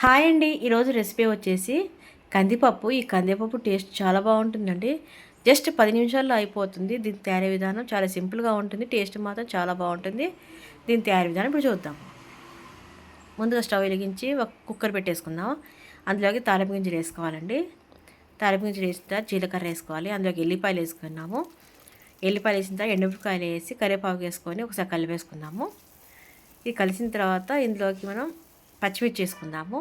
Hi అండి. ఈరోజు recipe వచ్చేసి కందిపప్పు. ఈ కందిపప్పు టేస్ట్ చాలా బాగుంటుందండి. జస్ట్ 10 నిమిషాల్లో అయిపోతుంది. దీని తయారీ విధానం చాలా సింపుల్గా ఉంటుంది. టేస్ట్ మాత్రం చాలా బాగుంటుంది. దీని తయారీ విధానం ఇప్పుడు చూద్దాం. ముందుగా స్టవ్ వెలిగించి ఒక కుక్కర్ పెట్టేసుకుందాం. అందులోకి తాలింపు గింజలు వేసుకోవాలండి. తాలింపు గింజలు వేసిన తర్వాత జీలకర్ర వేసుకోవాలి. అందులోకి ఎల్లిపాయలు వేసుకున్నాము. ఎల్లిపాయలు వేసిన తర్వాత ఎండుమిరపకాయలు వేసి కరివేపాకు వేసుకొని ఒకసారి కలిపేసుకుందాము. ఇది కలిసిన తర్వాత ఇందులోకి మనం పచ్చిమిర్చి వేసుకుందాము.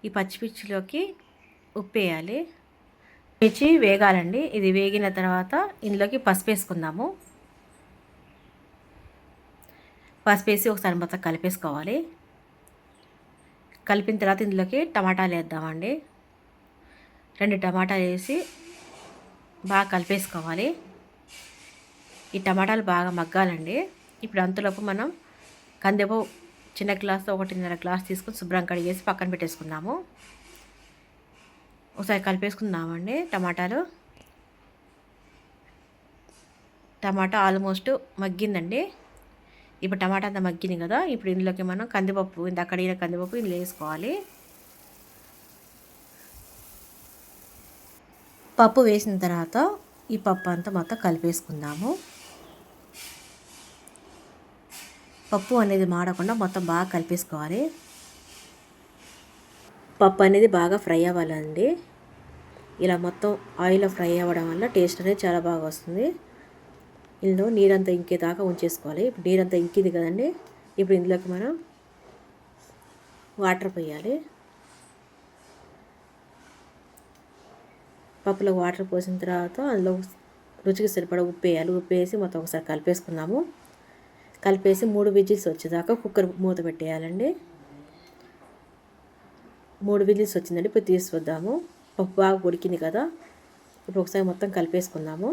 ఈ పచ్చిమిర్చిలోకి ఉప్పు వేయాలి. మిర్చి వేగాలండి. ఇది వేగిన తర్వాత ఇందులోకి పసుపు వేసుకుందాము. పసుపు వేసి ఒకసారి మొత్తం కలిపేసుకోవాలి. కలిపిన తర్వాత ఇందులోకి టమాటాలు వేద్దామండి. 2 టమాటాలు వేసి బాగా కలిపేసుకోవాలి. ఈ టమాటాలు బాగా మగ్గాలండి. ఇప్పుడు అంతలోపు మనం కందిపప్పు చిన్న గ్లాస్తో 1.5 గ్లాస్ తీసుకొని శుభ్రం కడిగేసి పక్కన పెట్టేసుకుందాము. ఒకసారి కలిపేసుకుందామండి. టమాటా ఆల్మోస్ట్ మగ్గిందండి. ఇప్పుడు టమాటా అంతా మగ్గింది కదా. ఇప్పుడు ఇందులోకి మనం కందిపప్పు, ఇంత కడిగిన కందిపప్పు ఇందులో వేసుకోవాలి. పప్పు వేసిన తర్వాత ఈ పప్పు అంతా మొత్తం కలిపేసుకుందాము. పప్పు అనేది మాడకుండా మొత్తం బాగా కలిపేసుకోవాలి. పప్పు అనేది బాగా ఫ్రై అవ్వాలండి. ఇలా మొత్తం ఆయిల్లో ఫ్రై అవ్వడం వల్ల టేస్ట్ అనేది చాలా బాగా వస్తుంది. ఇందులో నీరంతా ఇంకేదాకా ఉంచేసుకోవాలి. ఇప్పుడు నీరంతా ఇంకింది కదండి. ఇప్పుడు ఇందులోకి మనం వాటర్ పోయాలి. పప్పులో వాటర్ పోసిన తర్వాత అందులో రుచికి సరిపడా ఉప్పు వేయాలి. ఉప్పు వేసి మొత్తం ఒకసారి కలిపేసుకుందాము. కలిపేసి 3 విజిల్స్ వచ్చేదాకా కుక్కర్ మూత పెట్టేయాలండి. 3 విజిల్స్ వచ్చిందండి. ఇప్పుడు తీసి చూద్దాము. పప్పు బాగా ఉడికింది కదా. ఇప్పుడు ఒకసారి మొత్తం కలిపేసుకుందాము.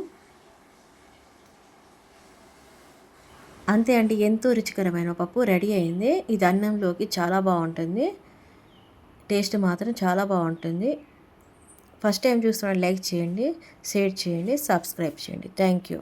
అంతే అండి, ఎంతో రుచికరమైన పప్పు రెడీ అయింది. ఇది అన్నంలోకి చాలా బాగుంటుంది. టేస్ట్ మాత్రం చాలా బాగుంటుంది. ఫస్ట్ టైం చూస్తున్న లైక్ చేయండి, షేర్ చేయండి, సబ్స్క్రైబ్ చేయండి. Thank you.